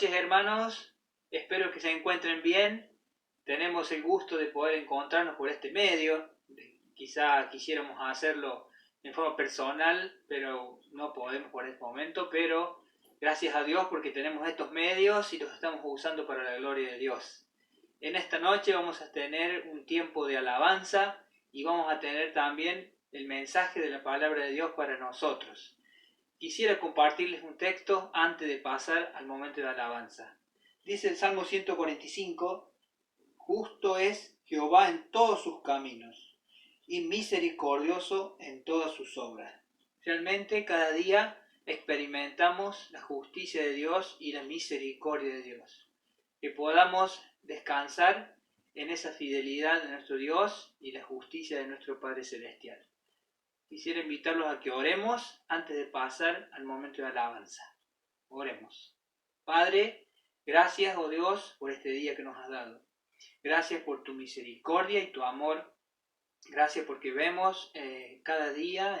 noches, hermanos. Espero que se encuentren bien. Tenemos el gusto de poder encontrarnos por este medio. Quizá quisiéramos hacerlo en forma personal, pero no podemos por este momento. Pero gracias a Dios porque tenemos estos medios y los estamos usando para la gloria de Dios. En esta noche vamos a tener un tiempo de alabanza y vamos a tener también el mensaje de la palabra de Dios para nosotros. Quisiera compartirles un texto antes de pasar al momento de alabanza. Dice el Salmo 145, justo es Jehová en todos sus caminos y misericordioso en todas sus obras. Realmente cada día experimentamos la justicia de Dios y la misericordia de Dios. Que podamos descansar en esa fidelidad de nuestro Dios y la justicia de nuestro Padre Celestial. Quisiera invitarlos a que oremos antes de pasar al momento de alabanza. Oremos. Padre, gracias, oh Dios, por este día que nos has dado. Gracias por tu misericordia y tu amor. Gracias porque vemos cada día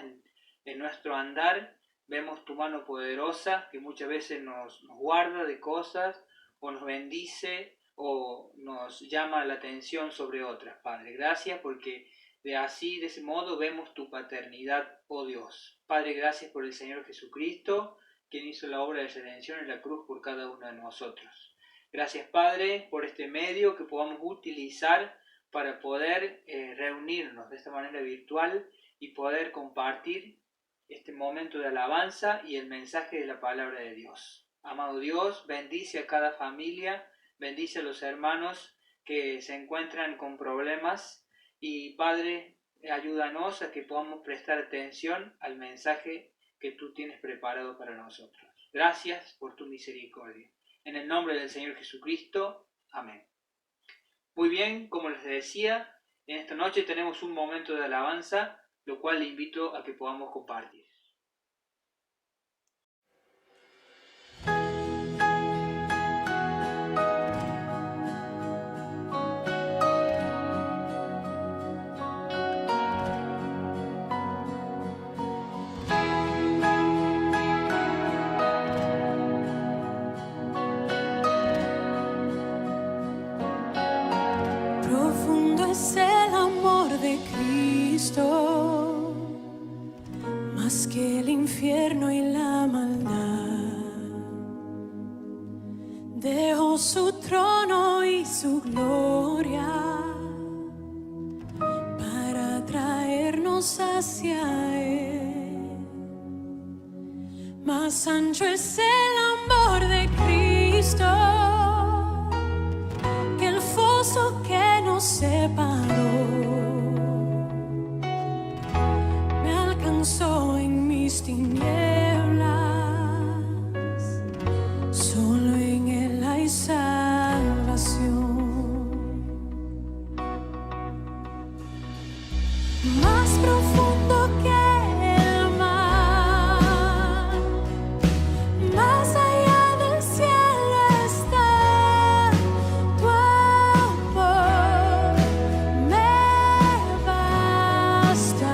en nuestro andar, vemos tu mano poderosa que muchas veces nos guarda de cosas o nos bendice o nos llama la atención sobre otras, Padre. Gracias porque de ese modo vemos tu paternidad, oh Dios. Padre, gracias por el Señor Jesucristo, quien hizo la obra de redención en la cruz por cada uno de nosotros. Gracias, Padre, por este medio que podamos utilizar para poder reunirnos de esta manera virtual y poder compartir este momento de alabanza y el mensaje de la palabra de Dios. Amado Dios, bendice a cada familia, bendice a los hermanos que se encuentran con problemas. Y Padre, ayúdanos a que podamos prestar atención al mensaje que tú tienes preparado para nosotros. Gracias por tu misericordia. En el nombre del Señor Jesucristo. Amén. Muy bien, como les decía, en esta noche tenemos un momento de alabanza, lo cual le invito a que podamos compartir. Es el amor de Cristo, más que el infierno y la maldad. Dejó su trono y su gloria para traernos hacia Él. Más ancho es el amor de Cristo que el foso que nos separó. Me alcanzó en mis tinieblas, solo en Él hay salvación. Más profundo que el mar, más allá del cielo está tu amor, me bastará.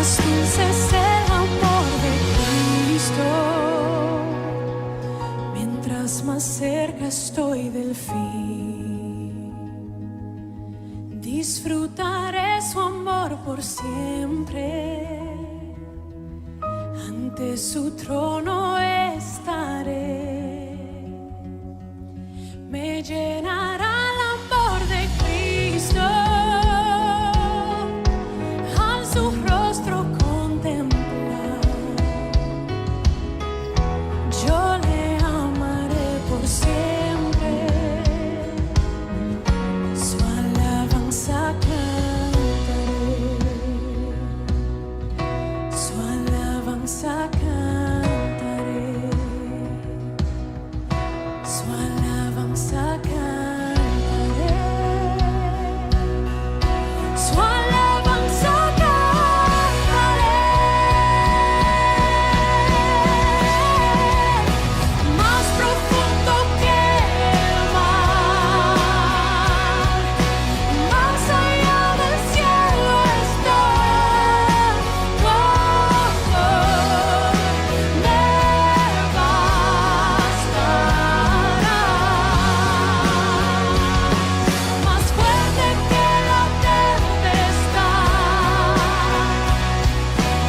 más dulce es el amor de Cristo, mientras más cerca estoy del fin. Disfrutaré su amor por siempre, ante su trono estaré. Me llenará el amor de Cristo, al su rostro contemplar. Yo le amaré por siempre, su alabanza cantaré, su alabanza cantaré, su alabanza cantaré, su alabanza cantaré. Más profundo que el mar, más allá del cielo está. Oh, oh, me bastará. Más fuerte que la tempestad,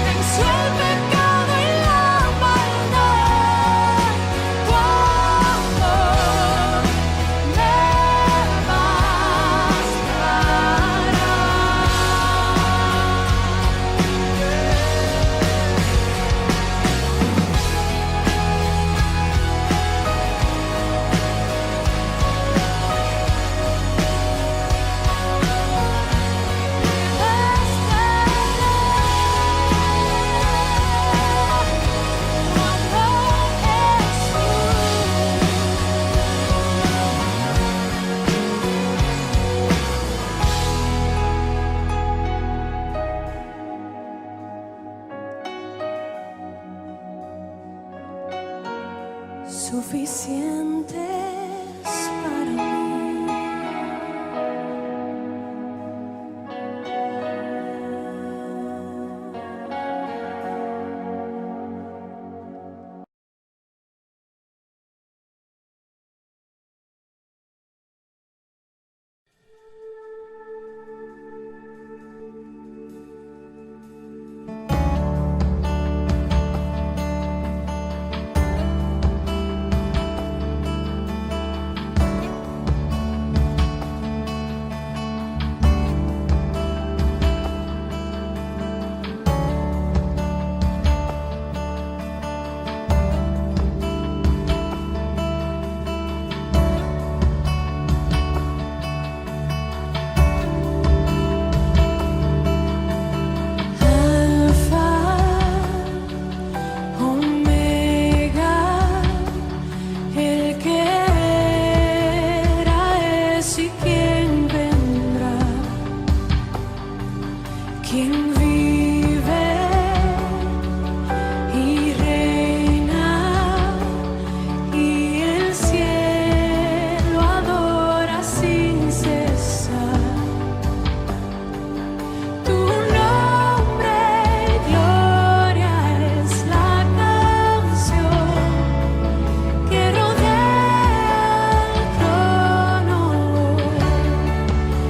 venció el pecado y la maldad. Oh, oh, me suficientes para mí.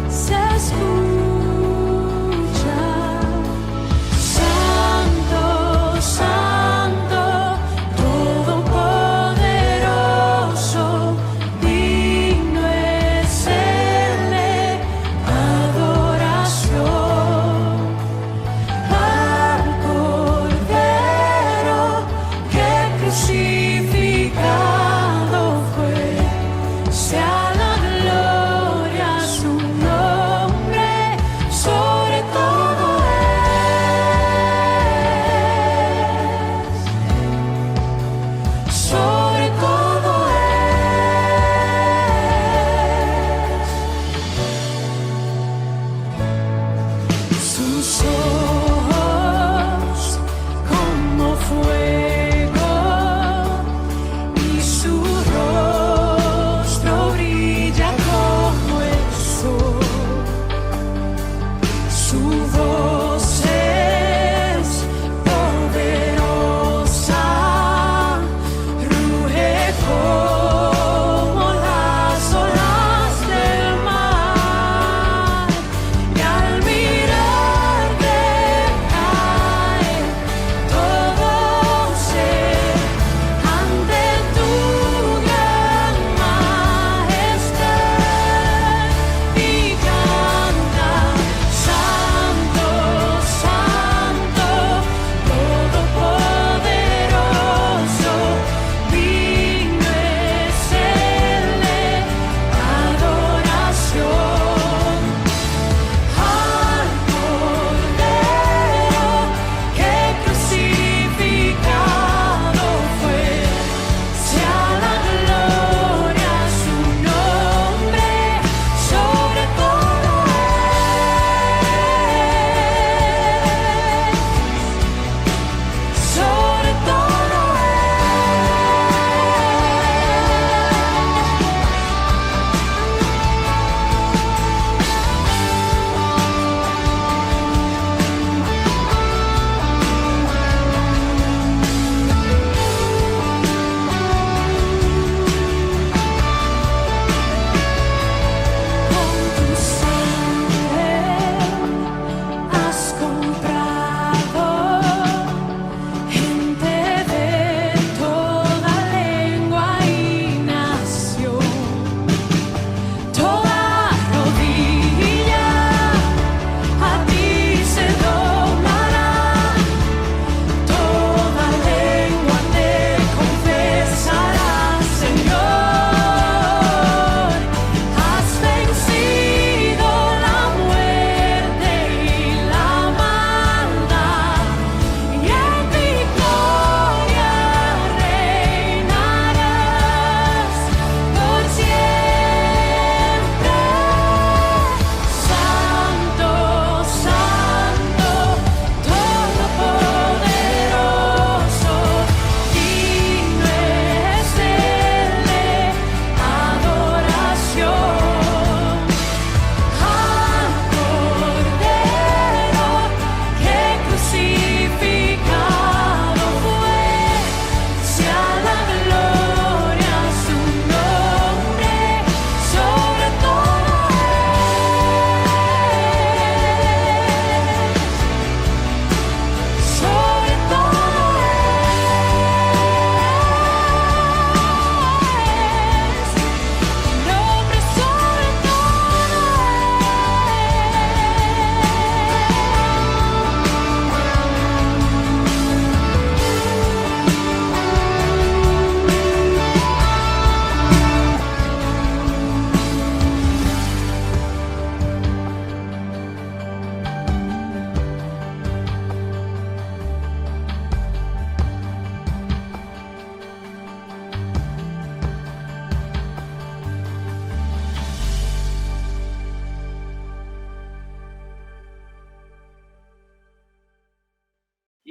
Se escucha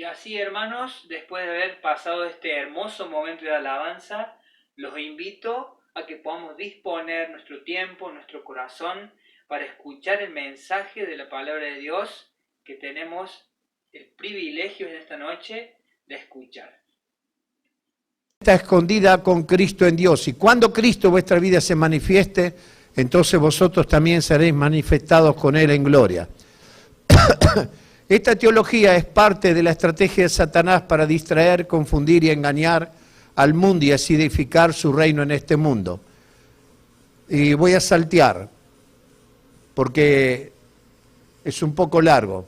Y así, hermanos, después de haber pasado este hermoso momento de alabanza, los invito a que podamos disponer nuestro tiempo, nuestro corazón, para escuchar el mensaje de la palabra de Dios que tenemos el privilegio en esta noche de escuchar. Está escondida con Cristo en Dios, y cuando Cristo en vuestra vida se manifieste, entonces vosotros también seréis manifestados con Él en gloria. Esta teología es parte de la estrategia de Satanás para distraer, confundir y engañar al mundo y así edificar su reino en este mundo. Y voy a saltear, porque es un poco largo.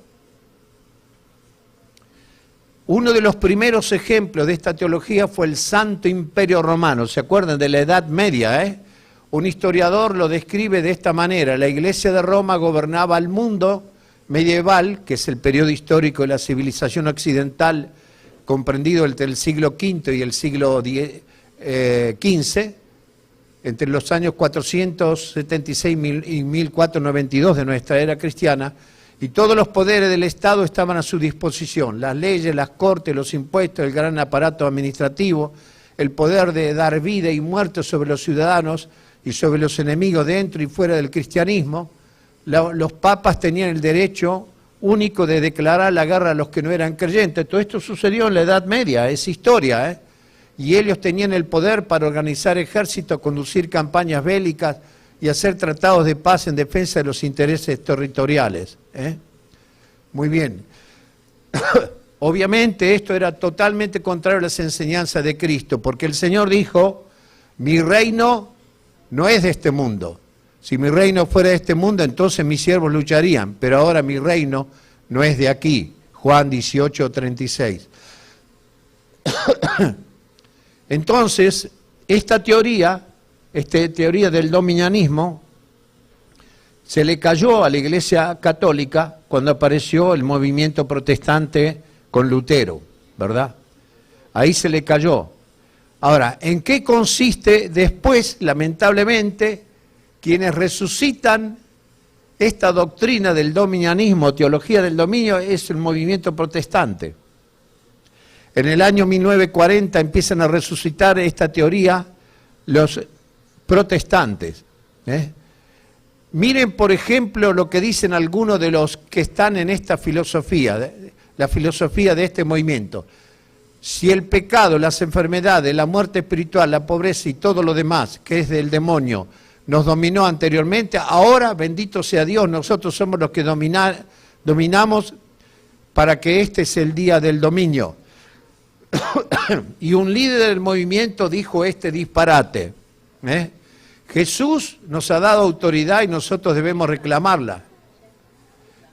Uno de los primeros ejemplos de esta teología fue el Santo Imperio Romano. ¿Se acuerdan de la Edad Media? Un historiador lo describe de esta manera: la Iglesia de Roma gobernaba el mundo medieval, que es el periodo histórico de la civilización occidental, comprendido entre el siglo V y el siglo XV, entre los años 476 y 1492 de nuestra era cristiana, y todos los poderes del Estado estaban a su disposición: las leyes, las cortes, los impuestos, el gran aparato administrativo, el poder de dar vida y muerte sobre los ciudadanos y sobre los enemigos dentro y fuera del cristianismo. Los papas tenían el derecho único de declarar la guerra a los que no eran creyentes. Todo esto sucedió en la Edad Media, es historia, Y ellos tenían el poder para organizar ejércitos, conducir campañas bélicas y hacer tratados de paz en defensa de los intereses territoriales. Muy bien. Obviamente esto era totalmente contrario a las enseñanzas de Cristo, porque el Señor dijo: mi reino no es de este mundo. Si mi reino fuera de este mundo, entonces mis siervos lucharían, pero ahora mi reino no es de aquí. Juan 18:36. Entonces, esta teoría del dominianismo se le cayó a la Iglesia Católica cuando apareció el movimiento protestante con Lutero, ¿verdad? Ahí se le cayó. Ahora, ¿en qué consiste después, lamentablemente, quienes resucitan esta doctrina del dominianismo, teología del dominio? Es el movimiento protestante. En el año 1940 empiezan a resucitar esta teoría los protestantes. Miren, por ejemplo, lo que dicen algunos de los que están en esta filosofía, la filosofía de este movimiento. Si el pecado, las enfermedades, la muerte espiritual, la pobreza y todo lo demás, que es del demonio, nos dominó anteriormente, ahora, bendito sea Dios, nosotros somos los que dominamos, para que este es el día del dominio. Y un líder del movimiento dijo este disparate: Jesús nos ha dado autoridad y nosotros debemos reclamarla.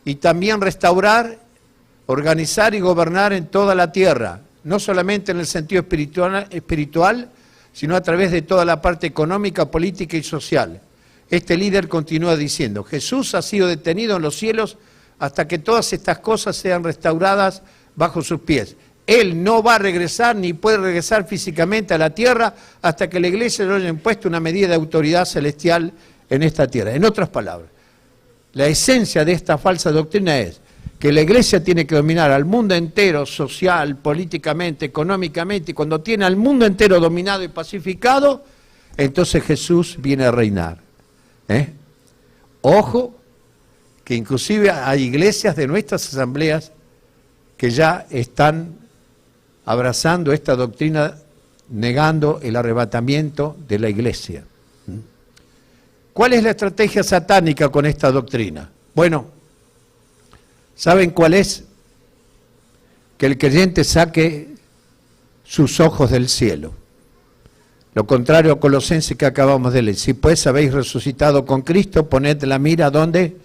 Y también restaurar, organizar y gobernar en toda la tierra, no solamente en el sentido espiritual, sino a través de toda la parte económica, política y social. Este líder continúa diciendo: Jesús ha sido detenido en los cielos hasta que todas estas cosas sean restauradas bajo sus pies. Él no va a regresar ni puede regresar físicamente a la tierra hasta que la Iglesia le haya impuesto una medida de autoridad celestial en esta tierra. En otras palabras, la esencia de esta falsa doctrina es que la Iglesia tiene que dominar al mundo entero, social, políticamente, económicamente, y cuando tiene al mundo entero dominado y pacificado, entonces Jesús viene a reinar. Ojo, que inclusive hay iglesias de nuestras asambleas que ya están abrazando esta doctrina, negando el arrebatamiento de la Iglesia. ¿Cuál es la estrategia satánica con esta doctrina? Bueno, ¿saben cuál es? Que el creyente saque sus ojos del cielo. Lo contrario a Colosenses que acabamos de leer. Si pues habéis resucitado con Cristo, poned la mira ¿dónde?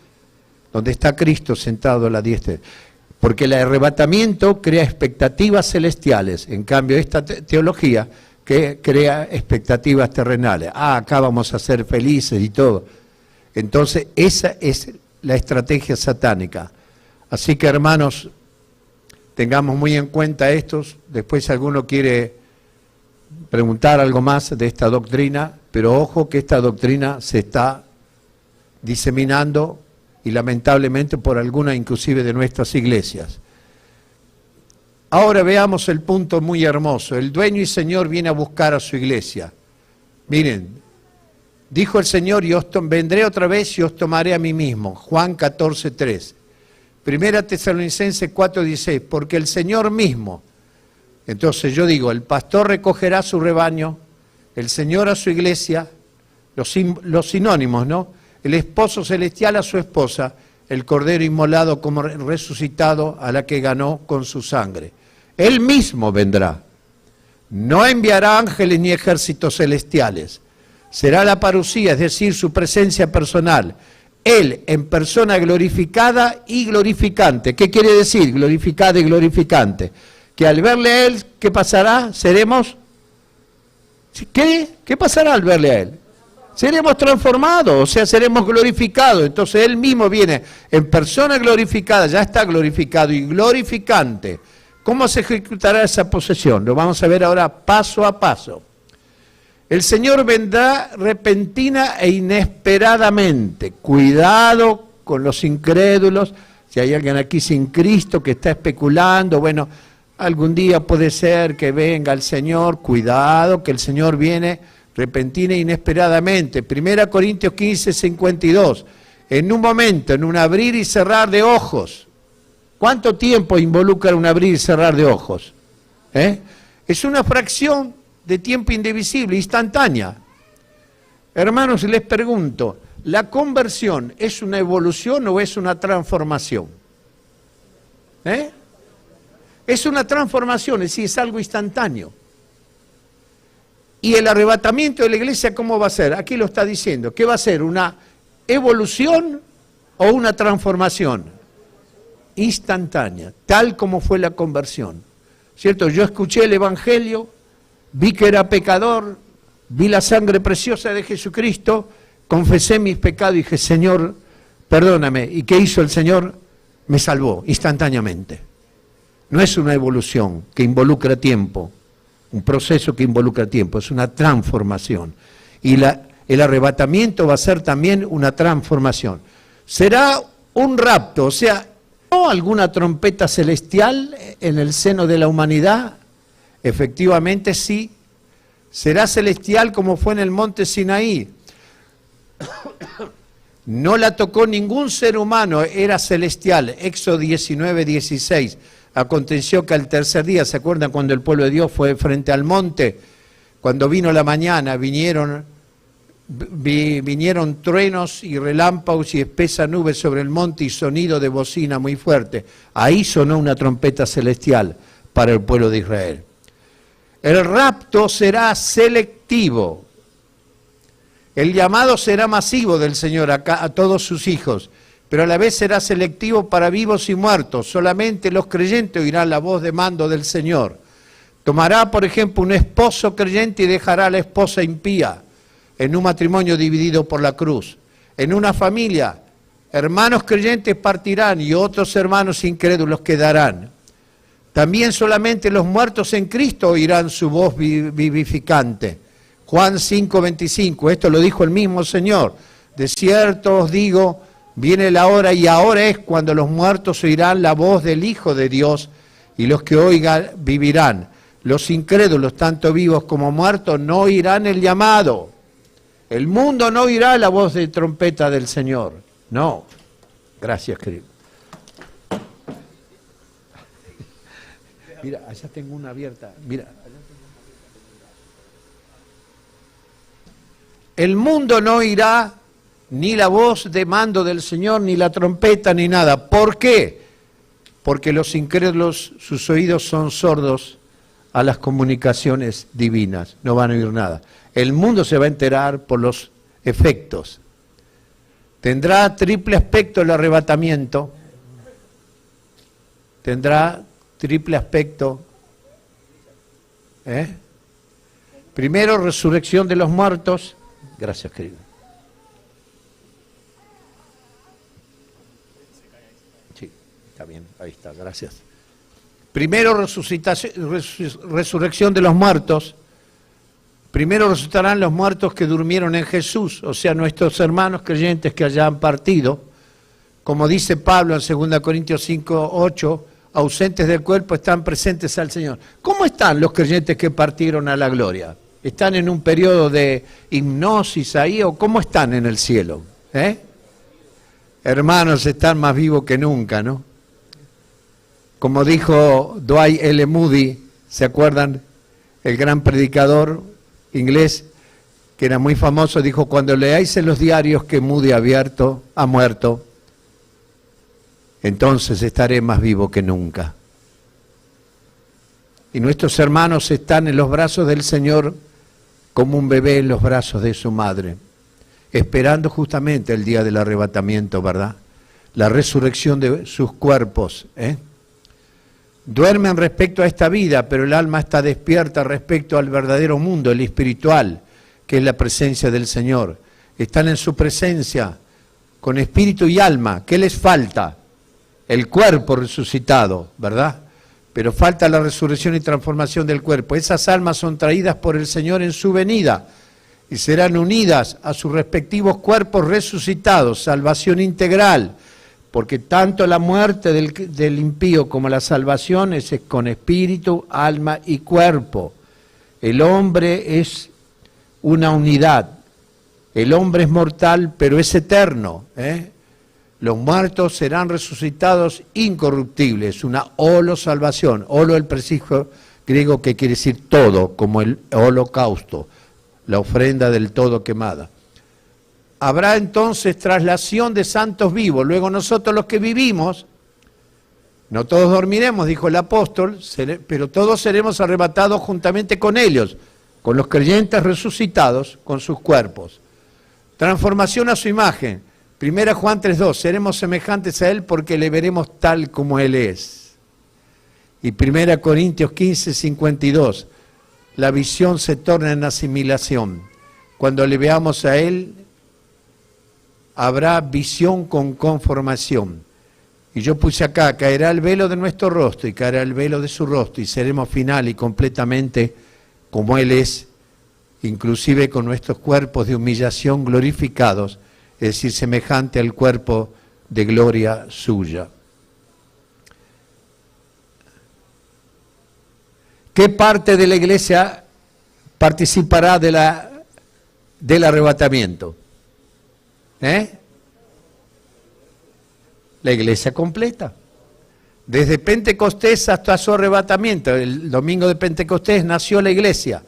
Donde está Cristo sentado a la diestra. Porque el arrebatamiento crea expectativas celestiales. En cambio, esta teología que crea expectativas terrenales. Acá vamos a ser felices y todo. Entonces, esa es la estrategia satánica. Así que, hermanos, tengamos muy en cuenta estos. Después, si alguno quiere preguntar algo más de esta doctrina, pero ojo que esta doctrina se está diseminando y lamentablemente por algunas inclusive de nuestras iglesias. Ahora veamos el punto muy hermoso. El dueño y Señor viene a buscar a su iglesia. Miren, dijo el Señor, vendré otra vez y os tomaré a mí mismo. Juan 14:3. Primera Tesalonicenses 4:16. Porque el Señor mismo, entonces yo digo, el pastor recogerá su rebaño, el Señor a su iglesia, los sinónimos, ¿no? El esposo celestial a su esposa, el cordero inmolado como resucitado a la que ganó con su sangre. Él mismo vendrá. No enviará ángeles ni ejércitos celestiales. Será la parusía, es decir, su presencia personal. Él en persona glorificada y glorificante. ¿Qué quiere decir glorificada y glorificante? Que al verle a Él, ¿qué pasará? Seremos... ¿Qué pasará al verle a Él? Seremos transformados, o sea, seremos glorificados. Entonces Él mismo viene en persona glorificada, ya está glorificado y glorificante. ¿Cómo se ejecutará esa posesión? Lo vamos a ver ahora paso a paso. El Señor vendrá repentina e inesperadamente. Cuidado con los incrédulos. Si hay alguien aquí sin Cristo que está especulando, bueno, algún día puede ser que venga el Señor. Cuidado, que el Señor viene repentina e inesperadamente. 1 Corintios 15:52. En un momento, en un abrir y cerrar de ojos. ¿Cuánto tiempo involucra un abrir y cerrar de ojos? Es una fracción de tiempo indivisible, instantánea. Hermanos, les pregunto, ¿la conversión es una evolución o es una transformación? Es una transformación, es decir, es algo instantáneo. ¿Y el arrebatamiento de la iglesia cómo va a ser? Aquí lo está diciendo. ¿Qué va a ser? ¿Una evolución o una transformación? Instantánea, tal como fue la conversión. ¿Cierto? Yo escuché el Evangelio, vi que era pecador, vi la sangre preciosa de Jesucristo, confesé mis pecados y dije, Señor, perdóname. ¿Y qué hizo el Señor? Me salvó instantáneamente. No es una evolución que involucra tiempo, un proceso que involucra tiempo, es una transformación. Y el arrebatamiento va a ser también una transformación. Será un rapto, o sea, ¿no alguna trompeta celestial en el seno de la humanidad? Efectivamente sí. Será celestial como fue en el monte Sinaí. No la tocó ningún ser humano, era celestial. Éxodo 19:16. Aconteció que al tercer día, ¿se acuerdan cuando el pueblo de Dios fue frente al monte? Cuando vino la mañana, vinieron truenos y relámpagos y espesa nube sobre el monte y sonido de bocina muy fuerte. Ahí sonó una trompeta celestial para el pueblo de Israel. El rapto será selectivo. El llamado será masivo del Señor a todos sus hijos, pero a la vez será selectivo para vivos y muertos. Solamente los creyentes oirán la voz de mando del Señor. Tomará, por ejemplo, un esposo creyente y dejará a la esposa impía en un matrimonio dividido por la cruz. En una familia, hermanos creyentes partirán y otros hermanos incrédulos quedarán. También solamente los muertos en Cristo oirán su voz vivificante. Juan 5:25, esto lo dijo el mismo Señor. De cierto os digo, viene la hora y ahora es cuando los muertos oirán la voz del Hijo de Dios y los que oigan vivirán. Los incrédulos, tanto vivos como muertos, no oirán el llamado. El mundo no oirá la voz de trompeta del Señor. No. Gracias, querido. Mira, allá tengo una abierta. Mira. El mundo no oirá ni la voz de mando del Señor, ni la trompeta, ni nada. ¿Por qué? Porque los incrédulos, sus oídos son sordos a las comunicaciones divinas. No van a oír nada. El mundo se va a enterar por los efectos. Tendrá triple aspecto el arrebatamiento. Tendrá triple aspecto. Primero, resurrección de los muertos. Gracias, querido. Sí, está bien, ahí está, gracias. Primero, resurrección de los muertos. Primero resucitarán los muertos que durmieron en Jesús, o sea, nuestros hermanos creyentes que hayan partido. Como dice Pablo en 2 Corintios 5:8, ausentes del cuerpo están presentes al Señor. ¿Cómo están los creyentes que partieron a la gloria? ¿Están en un periodo de hipnosis ahí o cómo están en el cielo? Hermanos, están más vivos que nunca, ¿no? Como dijo Dwight L. Moody, ¿se acuerdan? El gran predicador inglés, que era muy famoso, dijo, cuando leáis en los diarios que Moody ha muerto, entonces estaré más vivo que nunca. Y nuestros hermanos están en los brazos del Señor como un bebé en los brazos de su madre, esperando justamente el día del arrebatamiento, ¿verdad? La resurrección de sus cuerpos, Duermen respecto a esta vida, pero el alma está despierta respecto al verdadero mundo, el espiritual, que es la presencia del Señor. Están en su presencia, con espíritu y alma. ¿Qué les falta? El cuerpo resucitado, ¿verdad? Pero falta la resurrección y transformación del cuerpo. Esas almas son traídas por el Señor en su venida y serán unidas a sus respectivos cuerpos resucitados, salvación integral, porque tanto la muerte del impío como la salvación es con espíritu, alma y cuerpo. El hombre es una unidad. El hombre es mortal, pero es eterno. Los muertos serán resucitados incorruptibles, una holosalvación. Holo, el prefijo griego que quiere decir todo, como el holocausto, la ofrenda del todo quemada. Habrá entonces traslación de santos vivos. Luego nosotros los que vivimos, no todos dormiremos, dijo el apóstol, pero todos seremos arrebatados juntamente con ellos, con los creyentes resucitados, con sus cuerpos. Transformación a su imagen. 1 Juan 3:2, seremos semejantes a Él porque le veremos tal como Él es. Y 1 Corintios 15:52, la visión se torna en asimilación. Cuando le veamos a Él, habrá visión con conformación. Y yo puse acá, caerá el velo de nuestro rostro y caerá el velo de su rostro y seremos final y completamente como Él es, inclusive con nuestros cuerpos de humillación glorificados, es decir, semejante al cuerpo de gloria suya. ¿Qué parte de la iglesia participará del arrebatamiento? La iglesia completa. Desde Pentecostés hasta su arrebatamiento, el domingo de Pentecostés nació la iglesia.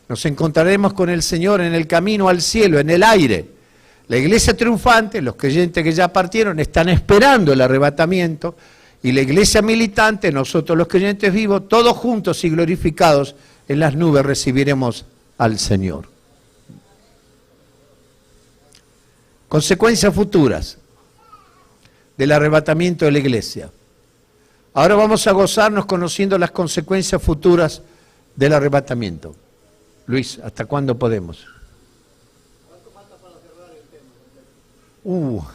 Nos encontraremos con el Señor en el camino al cielo, en el aire. La iglesia triunfante, los creyentes que ya partieron, están esperando el arrebatamiento. Y la iglesia militante, nosotros los creyentes vivos, todos juntos y glorificados en las nubes recibiremos al Señor. Consecuencias futuras del arrebatamiento de la iglesia. Ahora vamos a gozarnos conociendo las consecuencias futuras del arrebatamiento. Luis, ¿hasta cuándo podemos? ¿Cuánto falta para cerrar el tema?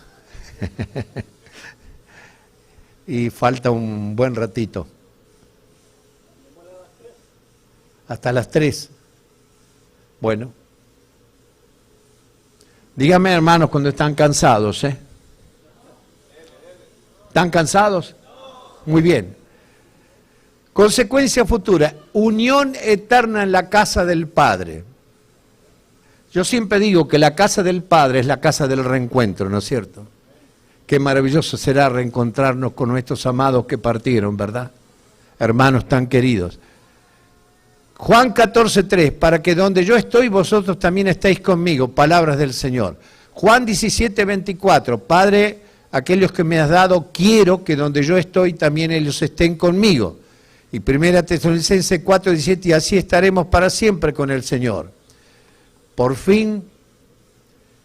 Y falta un buen ratito. Hasta las 3. Bueno. Díganme, hermanos, cuando están cansados, ¿Están cansados? Muy bien. Consecuencia futura, unión eterna en la casa del Padre. Yo siempre digo que la casa del Padre es la casa del reencuentro, ¿no es cierto? Qué maravilloso será reencontrarnos con nuestros amados que partieron, ¿verdad? Hermanos tan queridos. Juan 14:3, para que donde yo estoy vosotros también estéis conmigo, palabras del Señor. Juan 17:24, Padre, aquellos que me has dado, quiero que donde yo estoy también ellos estén conmigo. Y 1 Tesalonicenses 4:17, y así estaremos para siempre con el Señor. Por fin,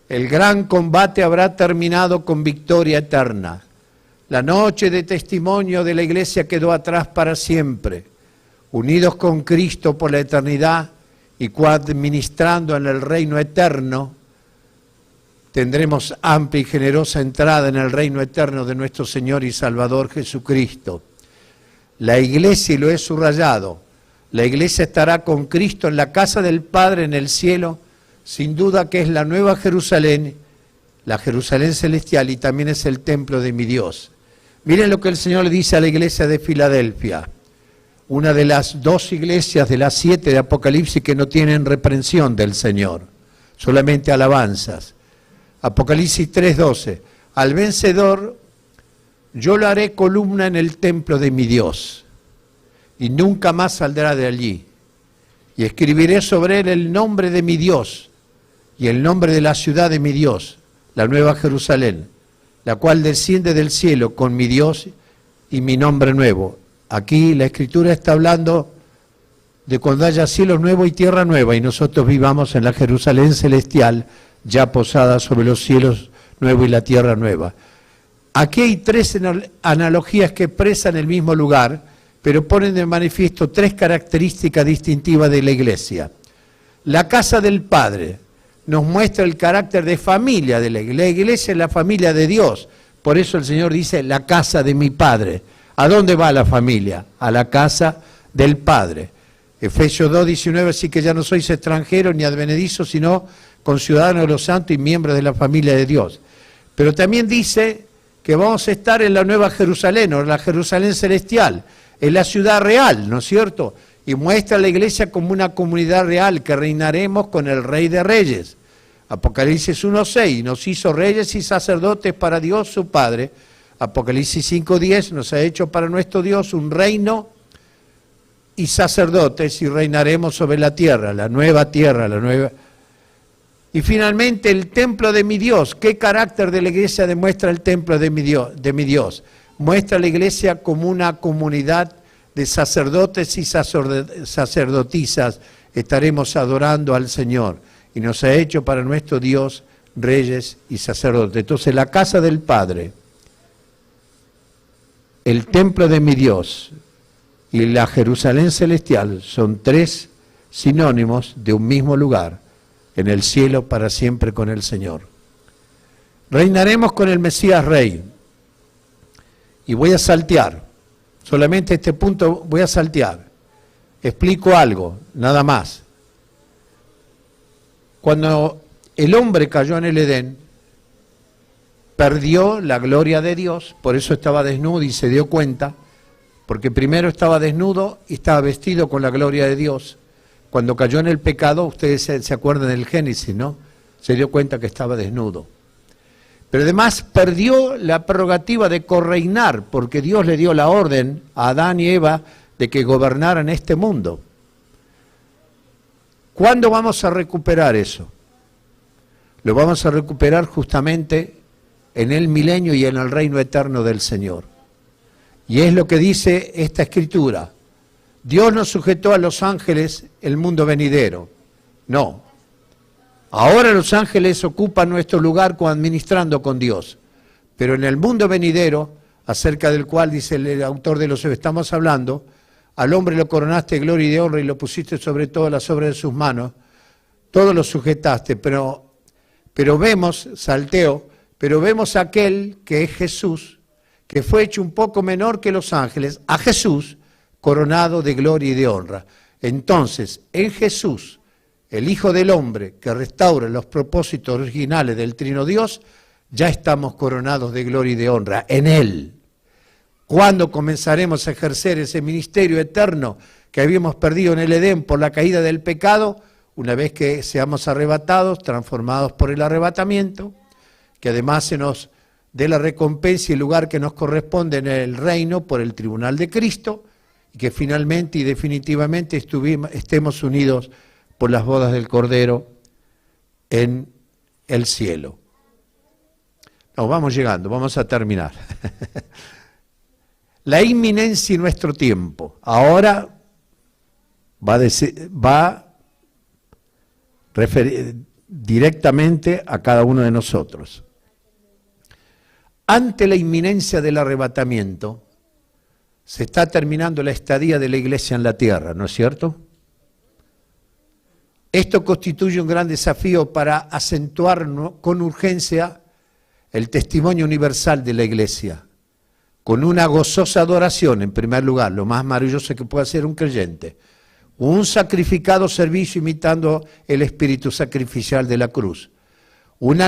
el gran combate habrá terminado con victoria eterna. La noche de testimonio de la iglesia quedó atrás para siempre. Unidos con Cristo por la eternidad y coadministrando en el reino eterno, tendremos amplia y generosa entrada en el reino eterno de nuestro Señor y Salvador Jesucristo. La iglesia, y lo he subrayado, la iglesia estará con Cristo en la casa del Padre en el cielo, sin duda que es la nueva Jerusalén, la Jerusalén celestial, y también es el templo de mi Dios. Miren lo que el Señor le dice a la iglesia de Filadelfia, una de las 2 iglesias de las 7 de Apocalipsis que no tienen reprensión del Señor, solamente alabanzas. Apocalipsis 3:12, al vencedor yo lo haré columna en el templo de mi Dios, y nunca más saldrá de allí. Y escribiré sobre él el nombre de mi Dios, y el nombre de la ciudad de mi Dios, la Nueva Jerusalén, la cual desciende del cielo con mi Dios y mi nombre nuevo. Aquí la Escritura está hablando de cuando haya cielos nuevos y tierra nueva, y nosotros vivamos en la Jerusalén celestial, ya posada sobre los cielos nuevos y la tierra nueva. Aquí hay 3 analogías que expresan el mismo lugar, pero ponen de manifiesto 3 características distintivas de la iglesia. La casa del Padre nos muestra el carácter de familia de la iglesia. La iglesia es la familia de Dios. Por eso el Señor dice, la casa de mi Padre. ¿A dónde va la familia? A la casa del Padre. Efesios 2:19, así que ya no sois extranjeros ni advenedizos, sino conciudadanos de los santos y miembros de la familia de Dios. Pero también dice que vamos a estar en la Nueva Jerusalén, o la Jerusalén celestial, en la ciudad real, ¿no es cierto? Y muestra a la iglesia como una comunidad real, que reinaremos con el Rey de Reyes. Apocalipsis 1:6, nos hizo reyes y sacerdotes para Dios su Padre. Apocalipsis 5:10, nos ha hecho para nuestro Dios un reino y sacerdotes, y reinaremos sobre la tierra, la nueva tierra, la nueva... Y finalmente el templo de mi Dios. ¿Qué carácter de la iglesia demuestra el templo de mi Dios? Muestra a la iglesia como una comunidad de sacerdotes y sacerdotisas. Estaremos adorando al Señor, y nos ha hecho para nuestro Dios reyes y sacerdotes. Entonces la casa del Padre, el templo de mi Dios y la Jerusalén celestial son 3 sinónimos de un mismo lugar, en el cielo para siempre con el Señor. Reinaremos con el Mesías Rey. Y voy a saltear, solamente este punto voy a saltear. Explico algo, nada más. Cuando el hombre cayó en el Edén, perdió la gloria de Dios, por eso estaba desnudo y se dio cuenta, porque primero estaba desnudo y estaba vestido con la gloria de Dios. Cuando cayó en el pecado, ustedes se acuerdan del Génesis, ¿no? Se dio cuenta que estaba desnudo. Pero además perdió la prerrogativa de correinar, porque Dios le dio la orden a Adán y Eva de que gobernaran este mundo. ¿Cuándo vamos a recuperar eso? Lo vamos a recuperar justamente en el milenio y en el reino eterno del Señor. Y es lo que dice esta Escritura. Dios no sujetó a los ángeles el mundo venidero. No. Ahora los ángeles ocupan nuestro lugar administrando con Dios. Pero en el mundo venidero, acerca del cual dice el autor de los Hebreos, estamos hablando, al hombre lo coronaste de gloria y de honra y lo pusiste sobre todas las obras de sus manos, todo lo sujetaste, pero vemos, salteo, pero vemos a aquel que es Jesús, que fue hecho un poco menor que los ángeles, a Jesús, coronado de gloria y de honra. Entonces, en Jesús, el Hijo del Hombre, que restaura los propósitos originales del Trino Dios, ya estamos coronados de gloria y de honra en Él. ¿Cuándo comenzaremos a ejercer ese ministerio eterno que habíamos perdido en el Edén por la caída del pecado? Una vez que seamos arrebatados, transformados por el arrebatamiento, que además se nos dé la recompensa y el lugar que nos corresponde en el reino por el tribunal de Cristo, y que finalmente y definitivamente estemos unidos por las bodas del Cordero en el cielo. Nos vamos llegando, vamos a terminar. La inminencia y nuestro tiempo. Ahora va directamente a cada uno de nosotros. Ante la inminencia del arrebatamiento, se está terminando la estadía de la iglesia en la tierra, ¿no es cierto? Esto constituye un gran desafío para acentuar con urgencia el testimonio universal de la iglesia, con una gozosa adoración, en primer lugar, lo más maravilloso que puede hacer un creyente, un sacrificado servicio imitando el espíritu sacrificial de la cruz, una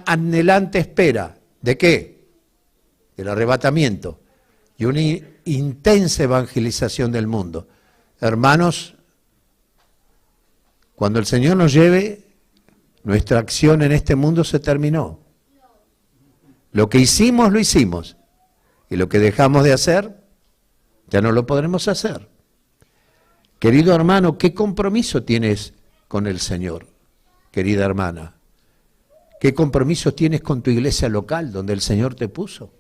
anhelante espera, ¿de qué? del arrebatamiento y una intensa evangelización del mundo. Hermanos, cuando el Señor nos lleve, nuestra acción en este mundo se terminó. Lo que hicimos, lo hicimos. Y lo que dejamos de hacer, ya no lo podremos hacer. Querido hermano, ¿qué compromiso tienes con el Señor? Querida hermana, ¿qué compromiso tienes con tu iglesia local donde el Señor te puso?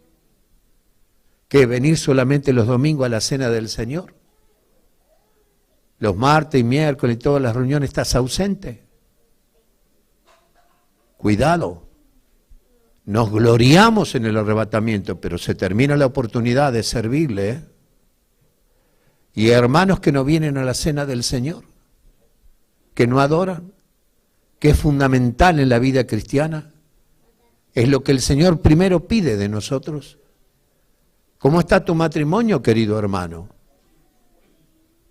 ¿Qué, venir solamente los domingos a la cena del Señor? Los martes y miércoles y todas las reuniones estás ausente. Cuidado. Nos gloriamos en el arrebatamiento, pero se termina la oportunidad de servirle, ¿eh? Y hermanos que no vienen a la cena del Señor, que no adoran, que es fundamental en la vida cristiana, es lo que el Señor primero pide de nosotros. ¿Cómo está tu matrimonio, querido hermano?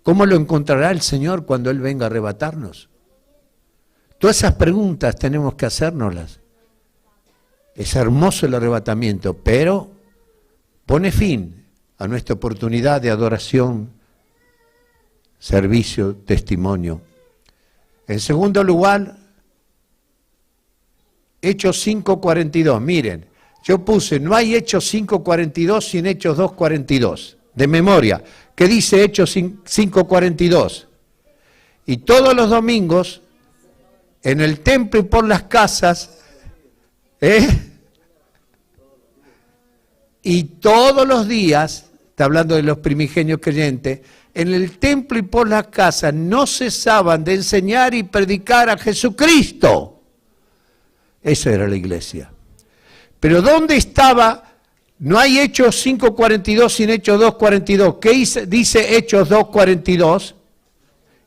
¿Cómo lo encontrará el Señor cuando Él venga a arrebatarnos? Todas esas preguntas tenemos que hacérnoslas. Es hermoso el arrebatamiento, pero pone fin a nuestra oportunidad de adoración, servicio, testimonio. En segundo lugar, Hechos 5:42. Miren, yo puse, no hay Hechos 5:42 sin Hechos 2:42. De memoria, ¿qué dice Hechos 5:42? Y todos los domingos, en el templo y por las casas, y todos los días, está hablando de los primigenios creyentes, en el templo y por las casas no cesaban de enseñar y predicar a Jesucristo. Esa era la iglesia. Pero ¿dónde estaba? No hay Hechos 5:42 sin Hechos 2:42. ¿Qué dice Hechos 2:42?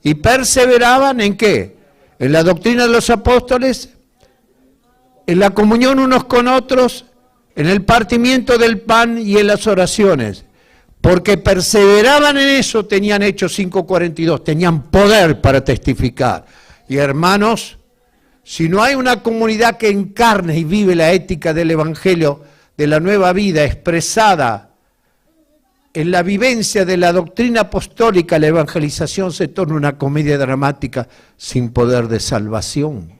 Y perseveraban ¿en qué? En la doctrina de los apóstoles, en la comunión unos con otros, en el partimiento del pan y en las oraciones. Porque perseveraban en eso, tenían Hechos 5:42, tenían poder para testificar. Y hermanos, si no hay una comunidad que encarne y vive la ética del Evangelio, de la nueva vida expresada en la vivencia de la doctrina apostólica, la evangelización se torna una comedia dramática sin poder de salvación.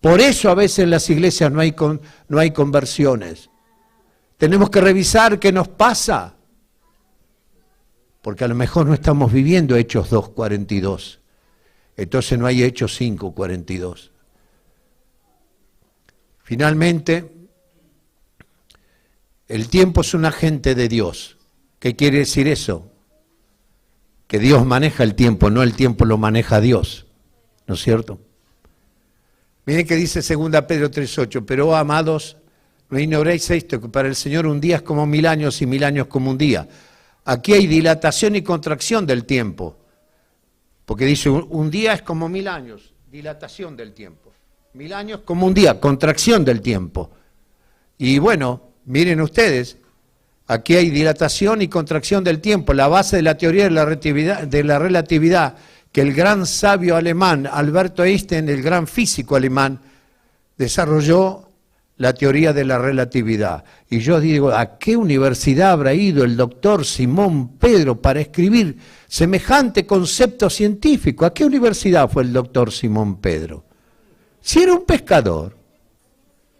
Por eso a veces en las iglesias no hay conversiones. Tenemos que revisar qué nos pasa, porque a lo mejor no estamos viviendo Hechos 2:42. Entonces no hay Hechos 5:42. Finalmente, el tiempo es un agente de Dios. ¿Qué quiere decir eso? Que Dios maneja el tiempo, no el tiempo lo maneja Dios. ¿No es cierto? Miren que dice 2 Pedro 3:8, pero amados, no ignoréis esto, que para el Señor un día es como 1000 años y 1000 años como un día. Aquí hay dilatación y contracción del tiempo. Porque dice, un día es como 1000 años, dilatación del tiempo. 1000 años como un día, contracción del tiempo. Y bueno, miren ustedes, aquí hay dilatación y contracción del tiempo. La base de la teoría de la relatividad, que el gran sabio alemán, Alberto Einstein, el gran físico alemán, desarrolló la teoría de la relatividad. Y yo digo, ¿a qué universidad habrá ido el doctor Simón Pedro para escribir semejante concepto científico? ¿A qué universidad fue el doctor Simón Pedro? Si era un pescador,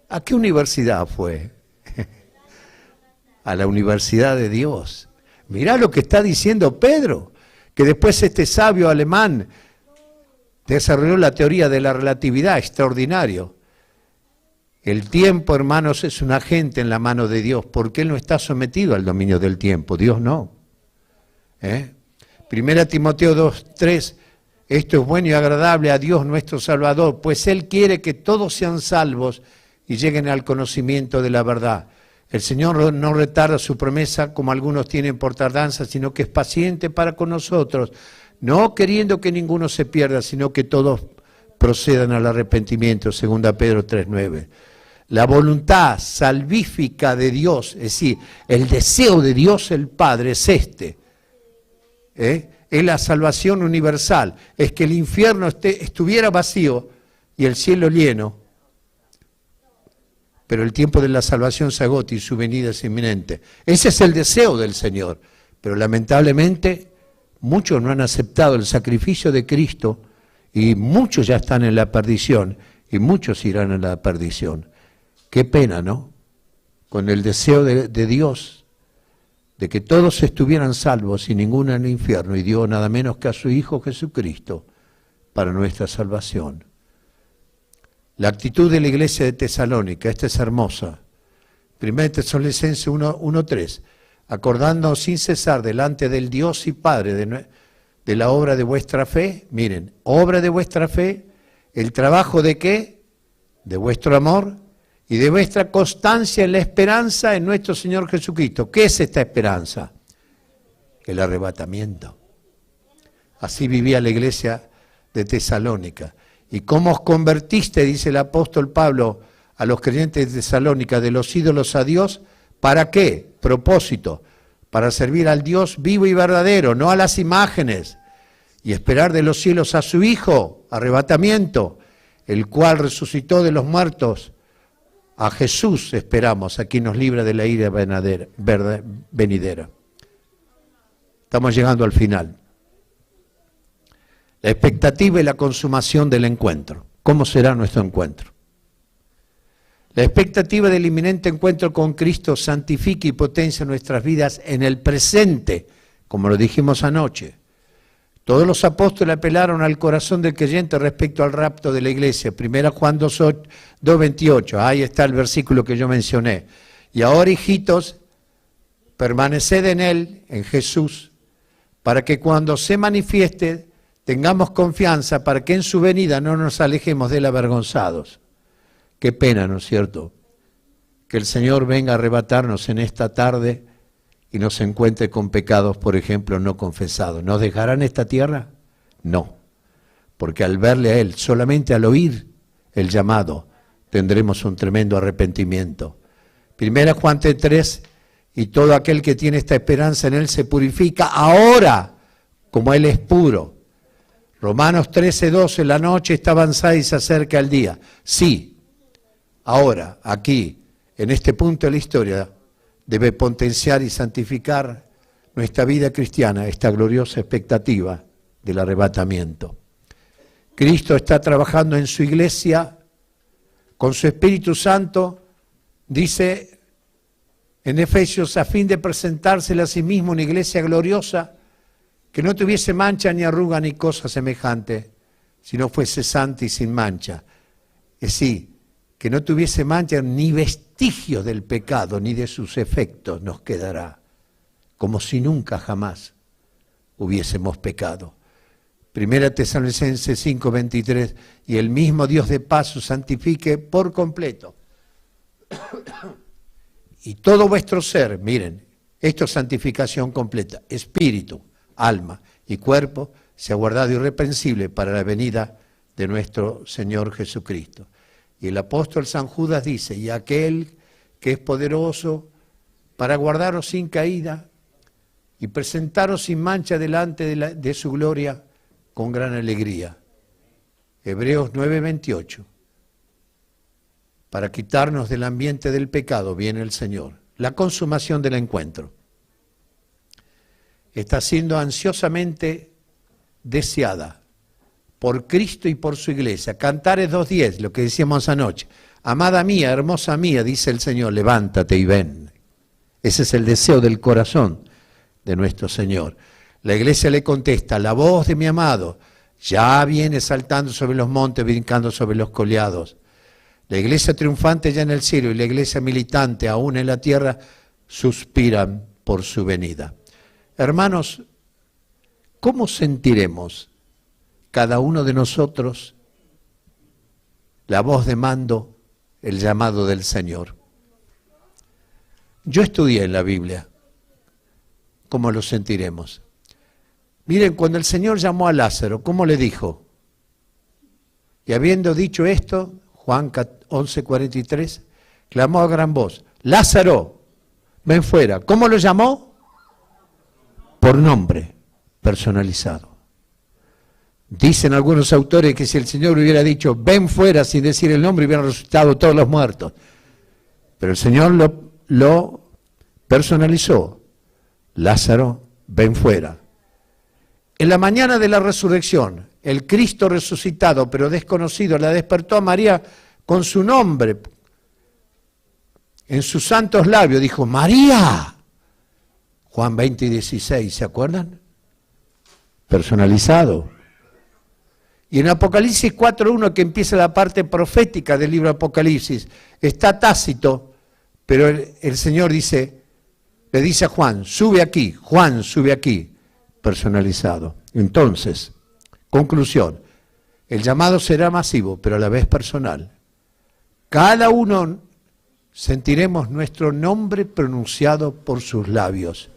¿a qué universidad fue? A la Universidad de Dios. Mirá lo que está diciendo Pedro, que después este sabio alemán desarrolló la teoría de la relatividad, extraordinario. El tiempo, hermanos, es un agente en la mano de Dios, porque Él no está sometido al dominio del tiempo, Dios no. Primera Timoteo 2:3, esto es bueno y agradable a Dios nuestro Salvador, pues Él quiere que todos sean salvos y lleguen al conocimiento de la verdad. El Señor no retarda su promesa como algunos tienen por tardanza, sino que es paciente para con nosotros, no queriendo que ninguno se pierda, sino que todos procedan al arrepentimiento, 2 Pedro 3:9. La voluntad salvífica de Dios, es decir, el deseo de Dios el Padre es este. Es la salvación universal, es que el infierno estuviera vacío y el cielo lleno pero el tiempo de la salvación se agota y su venida es inminente. Ese es el deseo del Señor, pero lamentablemente muchos no han aceptado el sacrificio de Cristo y muchos ya están en la perdición y muchos irán a la perdición. Qué pena, ¿no? Con el deseo de Dios de que todos estuvieran salvos y ninguno en el infierno, y dio nada menos que a su Hijo Jesucristo para nuestra salvación. La actitud de la iglesia de Tesalónica, esta es hermosa. 1 Tesalonicenses 1:3, acordando sin cesar delante del Dios y Padre de la obra de vuestra fe, miren, obra de vuestra fe, el trabajo de qué, de vuestro amor y de vuestra constancia en la esperanza en nuestro Señor Jesucristo. ¿Qué es esta esperanza? El arrebatamiento. Así vivía la iglesia de Tesalónica. ¿Y cómo os convertiste, dice el apóstol Pablo, a los creyentes de Tesalónica, de los ídolos a Dios? ¿Para qué? Propósito, para servir al Dios vivo y verdadero, no a las imágenes, y esperar de los cielos a su Hijo, arrebatamiento, el cual resucitó de los muertos. A Jesús esperamos, a quien nos libra de la ira venidera. Estamos llegando al final. La expectativa y la consumación del encuentro. ¿Cómo será nuestro encuentro? La expectativa del inminente encuentro con Cristo santifica y potencia nuestras vidas en el presente, como lo dijimos anoche. Todos los apóstoles apelaron al corazón del creyente respecto al rapto de la iglesia. 1 Juan 2:28, ahí está el versículo que yo mencioné. Y ahora, hijitos, permaneced en Él, en Jesús, para que cuando se manifieste tengamos confianza, para que en su venida no nos alejemos de él avergonzados. Qué pena, ¿no es cierto? Que el Señor venga a arrebatarnos en esta tarde y nos encuentre con pecados, por ejemplo, no confesados. ¿Nos dejará en esta tierra? No, porque al verle a Él, solamente al oír el llamado, tendremos un tremendo arrepentimiento. 1 Juan 3, y todo aquel que tiene esta esperanza en Él se purifica ahora, como Él es puro. Romanos 13:12, la noche está avanzada y se acerca el día. Sí, ahora, aquí, en este punto de la historia, debe potenciar y santificar nuestra vida cristiana, esta gloriosa expectativa del arrebatamiento. Cristo está trabajando en su iglesia con su Espíritu Santo, dice en Efesios, a fin de presentársela a sí mismo una iglesia gloriosa, que no tuviese mancha ni arruga ni cosa semejante, sino fuese santa y sin mancha. Es decir, que no tuviese mancha ni vestigio del pecado, ni de sus efectos nos quedará, como si nunca jamás hubiésemos pecado. 1 Tesalonicenses 5:23, y el mismo Dios de paz os santifique por completo. Y todo vuestro ser, miren, esto es santificación completa, espíritu, alma y cuerpo, sea guardado irreprensible para la venida de nuestro Señor Jesucristo. Y el apóstol San Judas dice, y aquel que es poderoso para guardaros sin caída y presentaros sin mancha delante de su gloria con gran alegría. Hebreos 9:28. Para quitarnos del ambiente del pecado viene el Señor. La consumación del encuentro está siendo ansiosamente deseada por Cristo y por su iglesia. Cantares 2:10, lo que decíamos anoche. Amada mía, hermosa mía, dice el Señor, levántate y ven. Ese es el deseo del corazón de nuestro Señor. La iglesia le contesta, la voz de mi amado ya viene saltando sobre los montes, brincando sobre los collados. La iglesia triunfante ya en el cielo y la iglesia militante aún en la tierra suspiran por su venida. Hermanos, ¿cómo sentiremos cada uno de nosotros la voz de mando, el llamado del Señor? Yo estudié en la Biblia. ¿Cómo lo sentiremos? Miren, cuando el Señor llamó a Lázaro, ¿cómo le dijo? Y habiendo dicho esto, Juan 11:43, clamó a gran voz, Lázaro, ven fuera. ¿Cómo lo llamó? Por nombre, personalizado. Dicen algunos autores que si el Señor hubiera dicho, ven fuera sin decir el nombre, hubieran resucitado todos los muertos. Pero el Señor lo personalizó. Lázaro, ven fuera. En la mañana de la resurrección, el Cristo resucitado, pero desconocido, la despertó a María con su nombre. En sus santos labios dijo, María. Juan 20:16, ¿se acuerdan? Personalizado. Y en Apocalipsis 4:1, que empieza la parte profética del libro de Apocalipsis, está Tácito, pero el Señor le dice a Juan, sube aquí, Juan, sube aquí, personalizado. Entonces, conclusión, el llamado será masivo, pero a la vez personal. Cada uno sentiremos nuestro nombre pronunciado por sus labios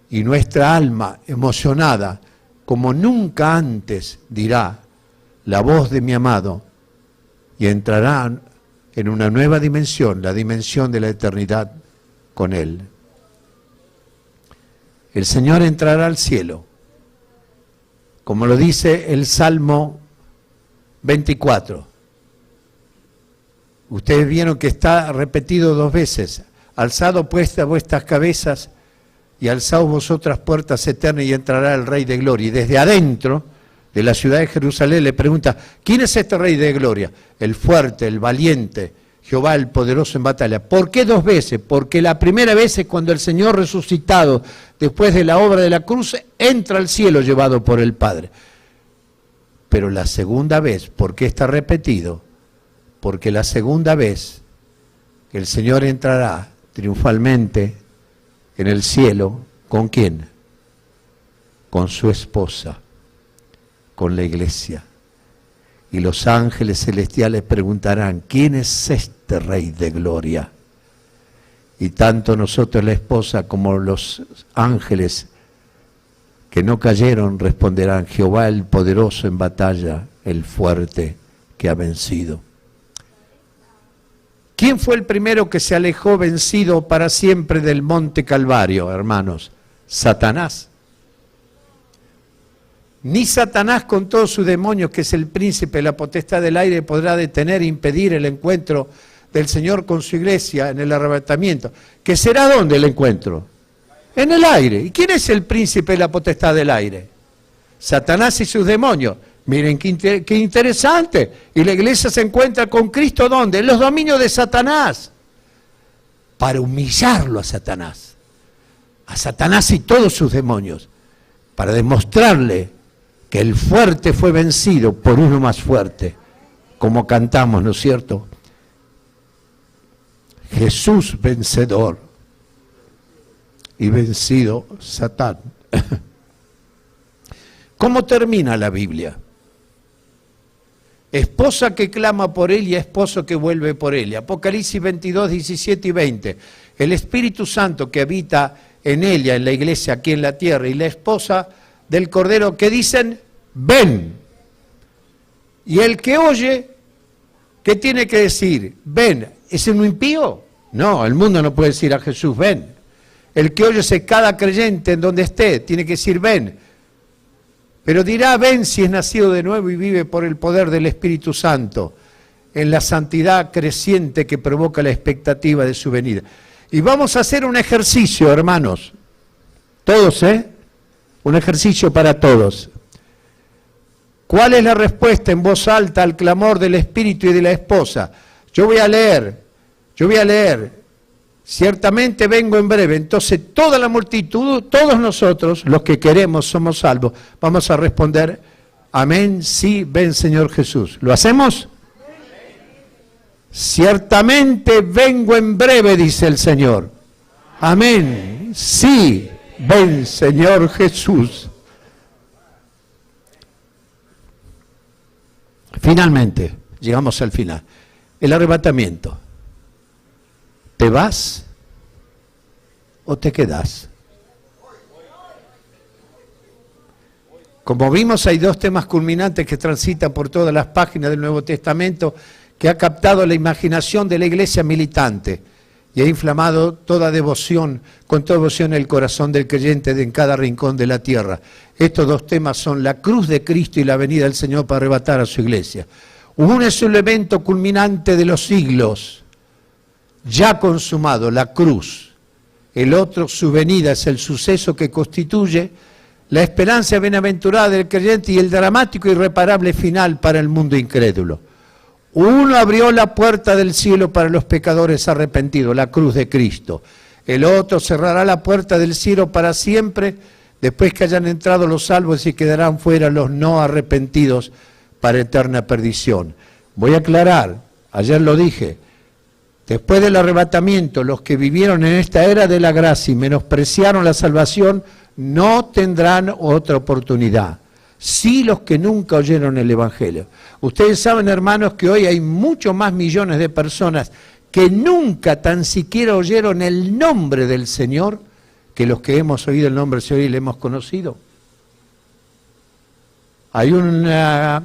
y nuestra alma emocionada, como nunca antes, dirá, la voz de mi amado, y entrará en una nueva dimensión, la dimensión de la eternidad con Él. El Señor entrará al cielo, como lo dice el Salmo 24. Ustedes vieron que está repetido 2 veces. Alzado puestas vuestras cabezas y alzaos vosotras puertas eternas y entrará el Rey de Gloria. Y desde adentro de la ciudad de Jerusalén le pregunta, ¿quién es este Rey de Gloria? El fuerte, el valiente, Jehová el poderoso en batalla. ¿Por qué 2 veces? Porque la primera vez es cuando el Señor resucitado, después de la obra de la cruz, entra al cielo llevado por el Padre. Pero la segunda vez, ¿por qué está repetido? Porque la segunda vez el Señor entrará triunfalmente en el cielo, ¿con quién? Con su esposa, con la iglesia. Y los ángeles celestiales preguntarán, ¿quién es este Rey de Gloria? Y tanto nosotros, la esposa, como los ángeles que no cayeron, responderán, Jehová el poderoso en batalla, el fuerte que ha vencido. ¿Quién fue el primero que se alejó vencido para siempre del monte Calvario, hermanos? Satanás. Ni Satanás con todos sus demonios, que es el príncipe de la potestad del aire, podrá detener e impedir el encuentro del Señor con su iglesia en el arrebatamiento. ¿Que será dónde el encuentro? En el aire. ¿Y quién es el príncipe de la potestad del aire? Satanás y sus demonios. Miren qué interesante. Y la iglesia se encuentra con Cristo ¿dónde? En los dominios de Satanás. Para humillarlo a Satanás y todos sus demonios. Para demostrarle que el fuerte fue vencido por uno más fuerte. Como cantamos, ¿no es cierto? Jesús vencedor y vencido Satán. ¿Cómo termina la Biblia? Esposa que clama por él y esposo que vuelve por él. Apocalipsis 22, 17 y 20. El Espíritu Santo que habita en ella, en la iglesia, aquí en la tierra, y la esposa del Cordero que dicen, ven. Y el que oye, ¿qué tiene que decir? Ven. ¿Es un impío? No, el mundo no puede decir a Jesús, ven. El que oye es cada creyente en donde esté, tiene que decir, ven. Pero dirá, ven si es nacido de nuevo y vive por el poder del Espíritu Santo, en la santidad creciente que provoca la expectativa de su venida. Y vamos a hacer un ejercicio, hermanos. Todos, un ejercicio para todos. ¿Cuál es la respuesta en voz alta al clamor del Espíritu y de la esposa? Yo voy a leer. Ciertamente vengo en breve. Entonces toda la multitud, todos nosotros, los que queremos, somos salvos. Vamos a responder, amén, sí, ven Señor Jesús. ¿Lo hacemos? Ciertamente vengo en breve, dice el Señor. Amén, sí, ven Señor Jesús. Finalmente, llegamos al final. El arrebatamiento. ¿Te vas o te quedás? Como vimos, hay 2 temas culminantes que transitan por todas las páginas del Nuevo Testamento, que ha captado la imaginación de la iglesia militante y ha inflamado toda devoción, con toda devoción el corazón del creyente en cada rincón de la tierra. Estos 2 temas son la cruz de Cristo y la venida del Señor para arrebatar a su iglesia. Uno es el evento culminante de los siglos, ya consumado, la cruz. El otro, su venida, es el suceso que constituye la esperanza bienaventurada del creyente y el dramático e irreparable final para el mundo incrédulo. Uno abrió la puerta del cielo para los pecadores arrepentidos, la cruz de Cristo. El otro cerrará la puerta del cielo para siempre, después que hayan entrado los salvos y quedarán fuera los no arrepentidos para eterna perdición. Voy a aclarar, ayer lo dije, después del arrebatamiento, los que vivieron en esta era de la gracia y menospreciaron la salvación, no tendrán otra oportunidad. Sí, los que nunca oyeron el Evangelio. Ustedes saben, hermanos, que hoy hay muchos más millones de personas que nunca tan siquiera oyeron el nombre del Señor, que los que hemos oído el nombre del Señor y le hemos conocido. Hay una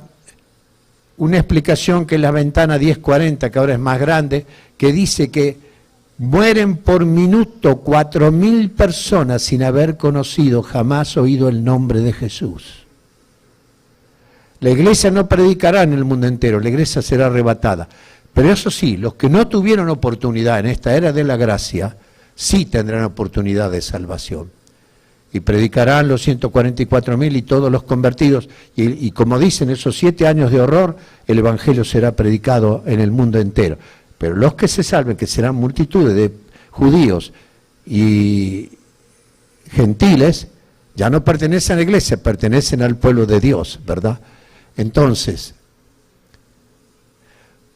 explicación que es la ventana 1040, que ahora es más grande, que dice que mueren por minuto 4.000 personas sin haber conocido, jamás oído el nombre de Jesús. La iglesia no predicará en el mundo entero, la iglesia será arrebatada. Pero eso sí, los que no tuvieron oportunidad en esta era de la gracia, sí tendrán oportunidad de salvación. Y predicarán los 144.000 y todos los convertidos. Y como dicen, esos 7 años de horror, el Evangelio será predicado en el mundo entero. Pero los que se salven, que serán multitudes de judíos y gentiles, ya no pertenecen a la iglesia, pertenecen al pueblo de Dios, ¿verdad? Entonces,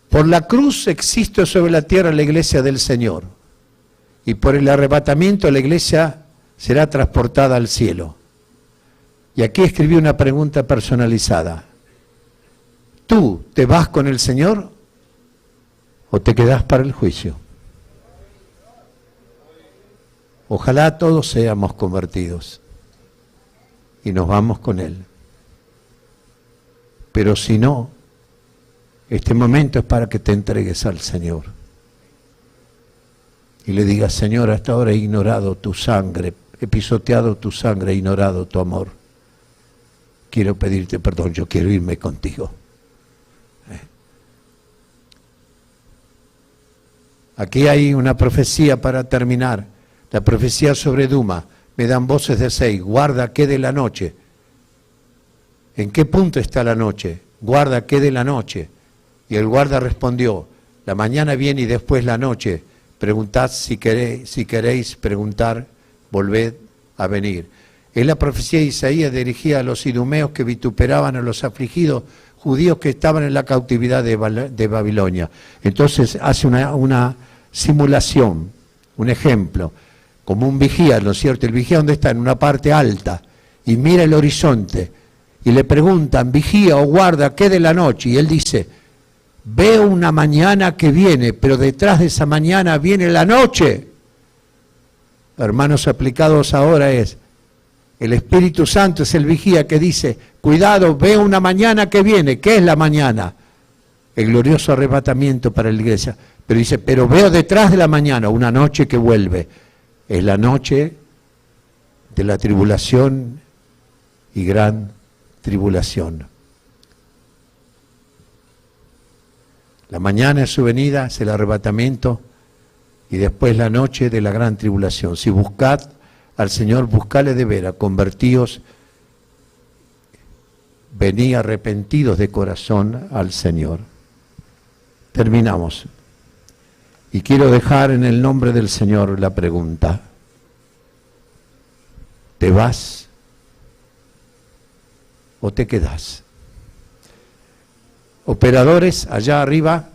por la cruz existe sobre la tierra la iglesia del Señor, y por el arrebatamiento la iglesia será transportada al cielo. Y aquí escribí una pregunta personalizada. ¿Tú te vas con el Señor o te quedás para el juicio? Ojalá todos seamos convertidos y nos vamos con Él. Pero si no, este momento es para que te entregues al Señor y le digas: Señor, hasta ahora he ignorado tu sangre, he pisoteado tu sangre, he ignorado tu amor. Quiero pedirte perdón, yo quiero irme contigo. Aquí hay una profecía para terminar, la profecía sobre Duma. Me dan voces de 6, guarda que de la noche. ¿En qué punto está la noche? Guarda que de la noche. Y el guarda respondió: la mañana viene y después la noche. Preguntad si queréis preguntar, volved a venir. Es la profecía de Isaías dirigida a los idumeos que vituperaban a los afligidos judíos que estaban en la cautividad de Babilonia. Entonces hace una simulación, un ejemplo, como un vigía, ¿no es cierto? El vigía, ¿dónde está? En una parte alta, y mira el horizonte, y le preguntan: vigía o guarda, ¿qué de la noche? Y él dice: veo una mañana que viene, pero detrás de esa mañana viene la noche. Hermanos, aplicados ahora es, el Espíritu Santo es el vigía que dice: cuidado, veo una mañana que viene. ¿Qué es la mañana? El glorioso arrebatamiento para la iglesia. Pero dice: pero veo detrás de la mañana una noche que vuelve. Es la noche de la tribulación y gran tribulación. La mañana es su venida, es el arrebatamiento, y después la noche de la gran tribulación. Si buscad al Señor, buscale de veras, convertíos, venid arrepentidos de corazón al Señor. Terminamos. Y quiero dejar en el nombre del Señor la pregunta: ¿te vas o te quedás? Operadores, allá arriba,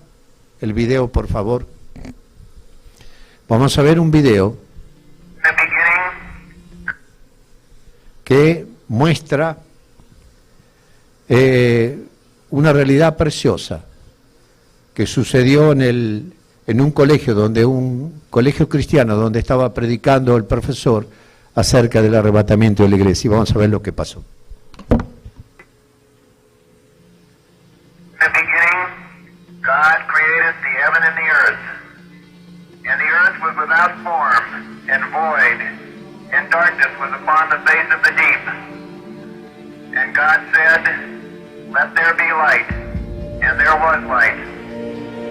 el video, por favor. Vamos a ver un video que muestra una realidad preciosa que sucedió en un colegio cristiano donde estaba predicando el profesor acerca del arrebatamiento de la iglesia. Y vamos a ver lo que pasó. God created the heaven and the earth was without form and void, and darkness was upon the face of the deep. And God said, let there be light, and there was light.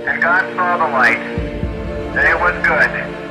And God saw the light, Today was good.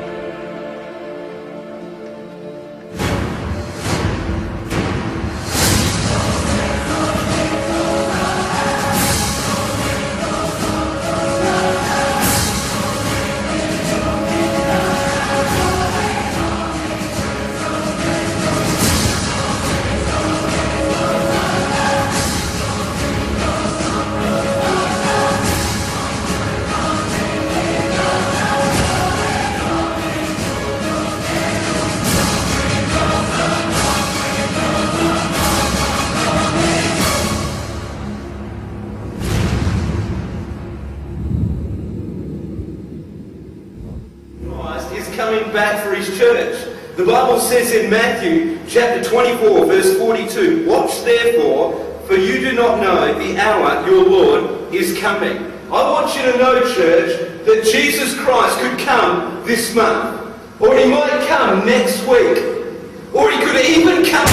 Christ is coming back for his church. The Bible says in Matthew chapter 24 verse 42, "Watch therefore, for you do not know the hour your Lord is coming." I want you to know, church, that Jesus Christ could come this month, or he might come next week, or he could even come...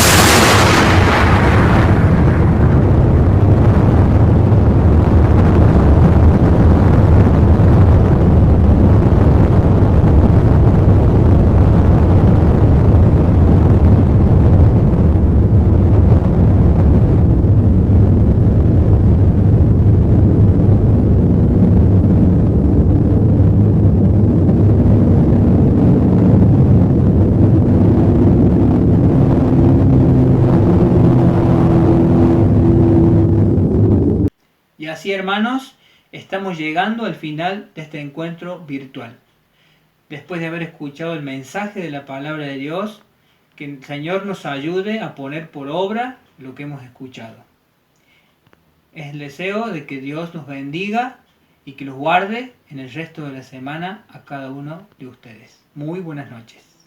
Y así, hermanos, estamos llegando al final de este encuentro virtual. Después de haber escuchado el mensaje de la palabra de Dios, que el Señor nos ayude a poner por obra lo que hemos escuchado. Es el deseo de que Dios nos bendiga y que los guarde en el resto de la semana a cada uno de ustedes. Muy buenas noches.